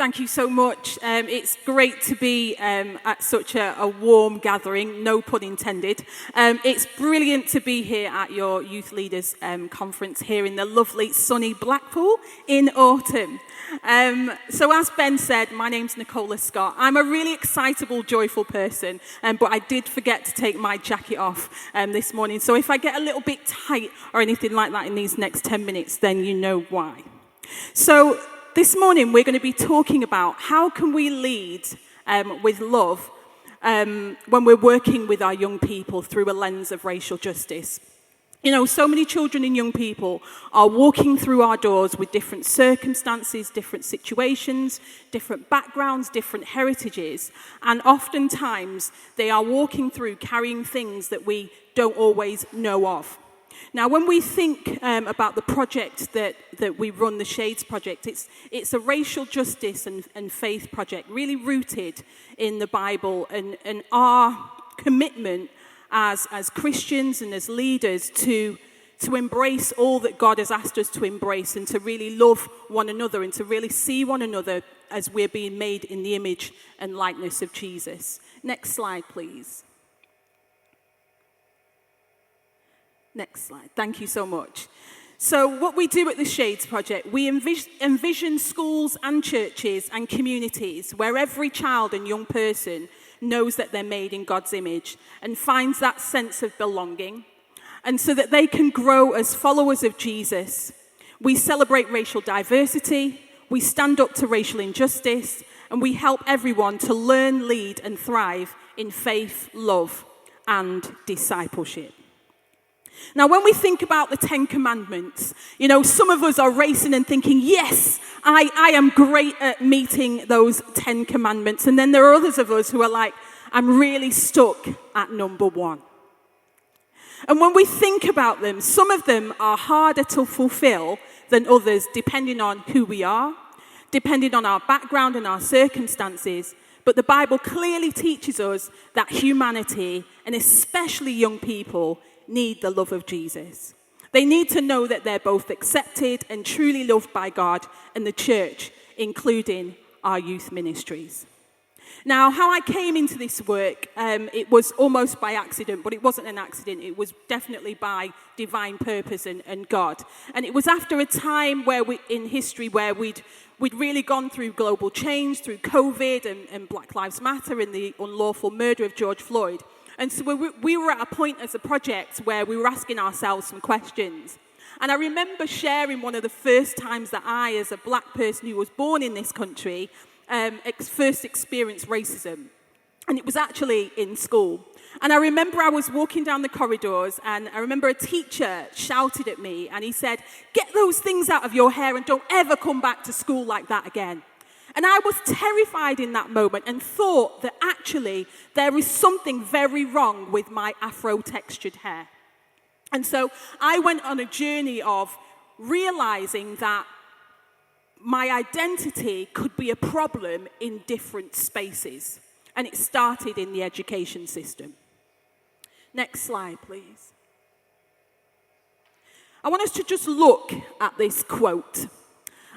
Thank you so much. It's great to be at such a warm gathering, no pun intended. It's brilliant to be here at your Youth Leaders Conference here in the lovely sunny Blackpool in autumn. So as Ben said, my name's Nicola Scott. I'm a really excitable, joyful person, but I did forget to take my jacket off this morning. So if I get a little bit tight or anything like that in these next 10 minutes, then you know why. So this morning, we're going to be talking about how can we lead with love when we're working with our young people through a lens of racial justice. You know, so many children and young people are walking through our doors with different circumstances, different situations, different backgrounds, different heritages, and oftentimes they are walking through carrying things that we don't always know of. Now, when we think about the project that we run, the Shades Project, it's a racial justice and faith project, really rooted in the Bible and our commitment as Christians and as leaders to embrace all that God has asked us to embrace and to really love one another and to really see one another as we're being made in the image and likeness of Jesus. Next slide, please. Next slide. Thank you so much. So what we do at the Shades Project, we envision schools and churches and communities where every child and young person knows that they're made in God's image and finds that sense of belonging. And so that they can grow as followers of Jesus, we celebrate racial diversity, we stand up to racial injustice, and we help everyone to learn, lead, and thrive in faith, love, and discipleship. Now, when we think about the 10 Commandments, you know, some of us are racing and thinking, yes, I am great at meeting those 10 Commandments. And then there are others of us who are like, I'm really stuck at number 1. And when we think about them, some of them are harder to fulfill than others, depending on who we are, depending on our background and our circumstances. But the Bible clearly teaches us that humanity, and especially young people, need the love of Jesus. They need to know that they're both accepted and truly loved by God and the church, including our youth ministries. Now, how I came into this work, it was almost by accident, but it wasn't an accident. It was definitely by divine purpose and God. And it was after a time in history where we'd really gone through global change, through COVID and Black Lives Matter and the unlawful murder of George Floyd. And so we were at a point as a project where we were asking ourselves some questions. And I remember sharing one of the first times that I, as a black person who was born in this country, first experienced racism. And it was actually in school. And I remember I was walking down the corridors and I remember a teacher shouted at me and he said, "Get those things out of your hair and don't ever come back to school like that again." And I was terrified in that moment and thought that actually there is something very wrong with my afro-textured hair. And so I went on a journey of realizing that my identity could be a problem in different spaces. And it started in the education system. Next slide, please. I want us to just look at this quote.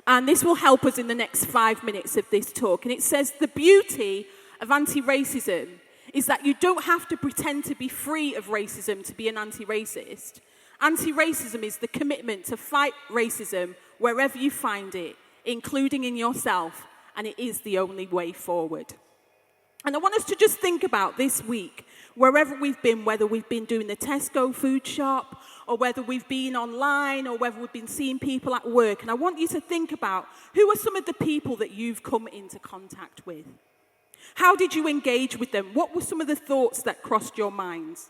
And this will help us in the next 5 minutes of this talk. And it says, the beauty of anti-racism is that you don't have to pretend to be free of racism to be an anti-racist. Anti-racism is the commitment to fight racism wherever you find it, including in yourself, and it is the only way forward. And I want us to just think about this week, wherever we've been, whether we've been doing the Tesco food shop, or whether we've been online, or whether we've been seeing people at work. And I want you to think about who are some of the people that you've come into contact with? How did you engage with them? What were some of the thoughts that crossed your minds?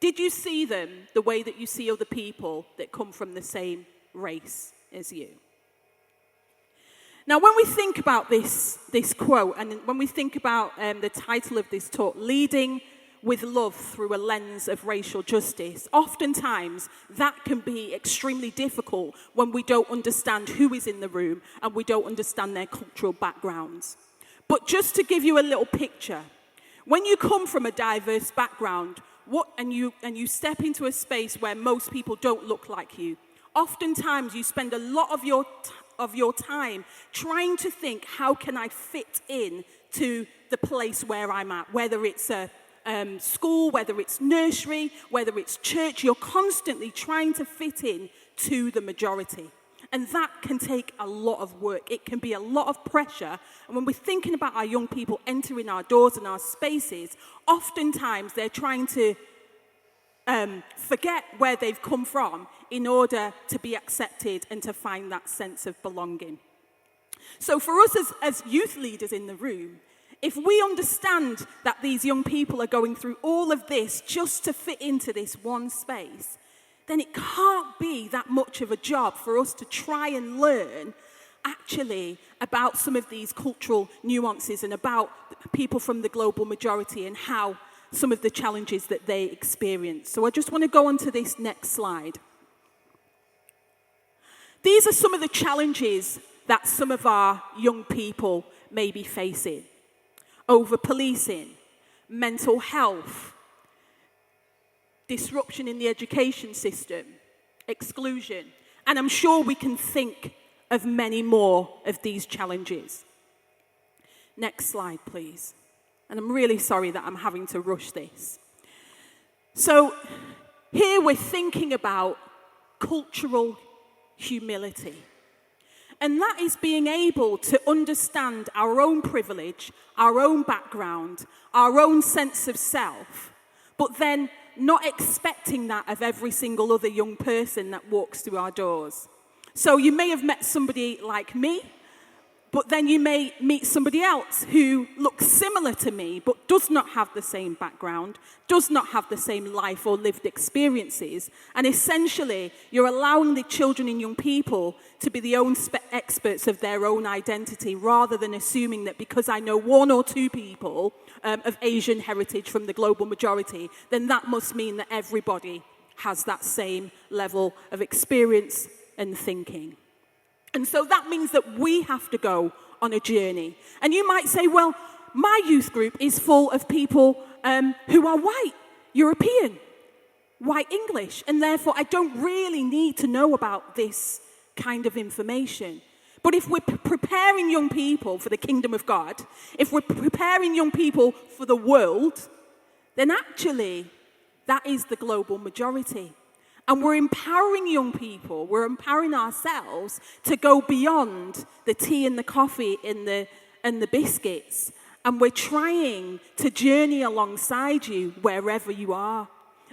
Did you see them the way that you see other people that come from the same race as you? Now, when we think about this quote, and when we think about the title of this talk, Leading with Love Through a Lens of Racial Justice, oftentimes that can be extremely difficult when we don't understand who is in the room and we don't understand their cultural backgrounds. But just to give you a little picture, when you come from a diverse background and you step into a space where most people don't look like you, oftentimes you spend a lot of your of your time trying to think, how can I fit in to the place where I'm at, whether it's a school, whether it's nursery, whether it's church, you're constantly trying to fit in to the majority. And that can take a lot of work. It can be a lot of pressure. And when we're thinking about our young people entering our doors and our spaces, oftentimes they're trying to forget where they've come from in order to be accepted and to find that sense of belonging. So for us as youth leaders in the room, if we understand that these young people are going through all of this just to fit into this one space, then it can't be that much of a job for us to try and learn actually about some of these cultural nuances and about people from the global majority and how some of the challenges that they experience. So I just want to go on to this next slide. These are some of the challenges that some of our young people may be facing. Over-policing, mental health, disruption in the education system, exclusion, and I'm sure we can think of many more of these challenges. Next slide, please. And I'm really sorry that I'm having to rush this. So here we're thinking about cultural humility. And that is being able to understand our own privilege, our own background, our own sense of self, but then not expecting that of every single other young person that walks through our doors. So you may have met somebody like me, but then you may meet somebody else who looks similar to me, but does not have the same background, does not have the same life or lived experiences. And essentially, you're allowing the children and young people to be the own experts of their own identity, rather than assuming that because I know one or two people of Asian heritage from the global majority, then that must mean that everybody has that same level of experience and thinking. And so that means that we have to go on a journey. And you might say, well, my youth group is full of people who are white, European, white English, and therefore I don't really need to know about this kind of information. But if we're preparing young people for the kingdom of God, if we're preparing young people for the world, then actually that is the global majority. And we're empowering young people, we're empowering ourselves to go beyond the tea and the coffee and the biscuits. And we're trying to journey alongside you wherever you are.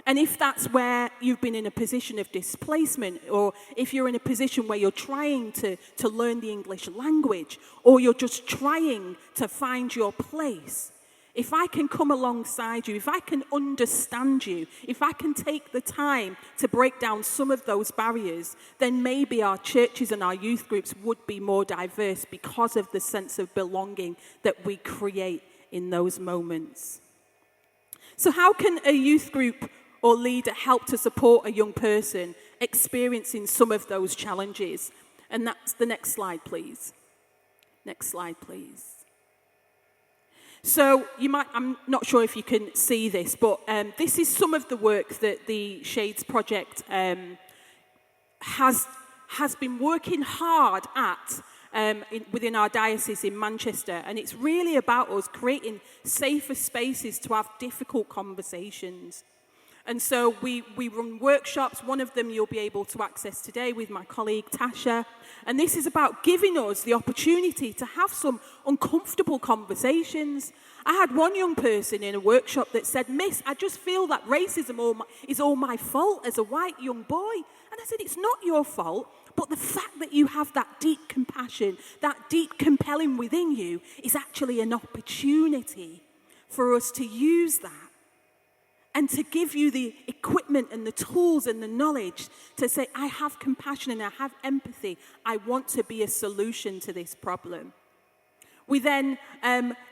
And if that's where you've been in a position of displacement, or if you're in a position where you're trying to learn the English language, or you're just trying to find your place, if I can come alongside you, if I can understand you, if I can take the time to break down some of those barriers, then maybe our churches and our youth groups would be more diverse because of the sense of belonging that we create in those moments. So how can a youth group or leader help to support a young person experiencing some of those challenges? And that's the next slide, please. Next slide, please. So I'm not sure if you can see this, but this is some of the work that the Shades Project has been working hard at within our diocese in Manchester. And it's really about us creating safer spaces to have difficult conversations. And so we run workshops. One of them you'll be able to access today with my colleague Tasha. And this is about giving us the opportunity to have some uncomfortable conversations. I had one young person in a workshop that said, "Miss, I just feel that racism is all my fault as a white young boy." And I said, "It's not your fault, but the fact that you have that deep compassion, that deep compelling within you is actually an opportunity for us to use that. And to give you the equipment and the tools and the knowledge to say, I have compassion and I have empathy. I want to be a solution to this problem." We then,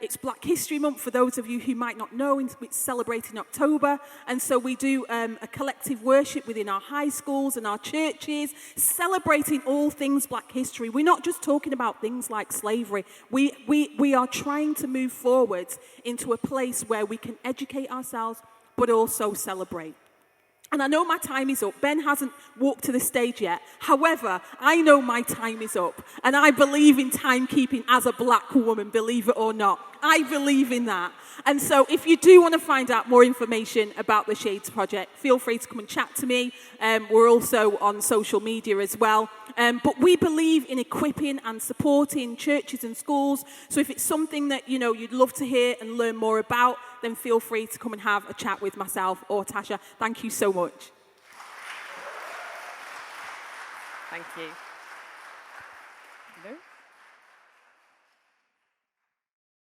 it's Black History Month, for those of you who might not know, it's celebrating October. And so we do a collective worship within our high schools and our churches, celebrating all things Black history. We're not just talking about things like slavery. We are trying to move forward into a place where we can educate ourselves, but also celebrate. And I know my time is up. Ben hasn't walked to the stage yet. However, I know my time is up. And I believe in timekeeping as a black woman, believe it or not. I believe in that. And so if you do want to find out more information about the Shades Project, feel free to come and chat to me. We're also on social media as well. But we believe in equipping and supporting churches and schools. So if it's something that, you'd love to hear and learn more about, then feel free to come and have a chat with myself or Tasha. Thank you so much. Thank you. Hello?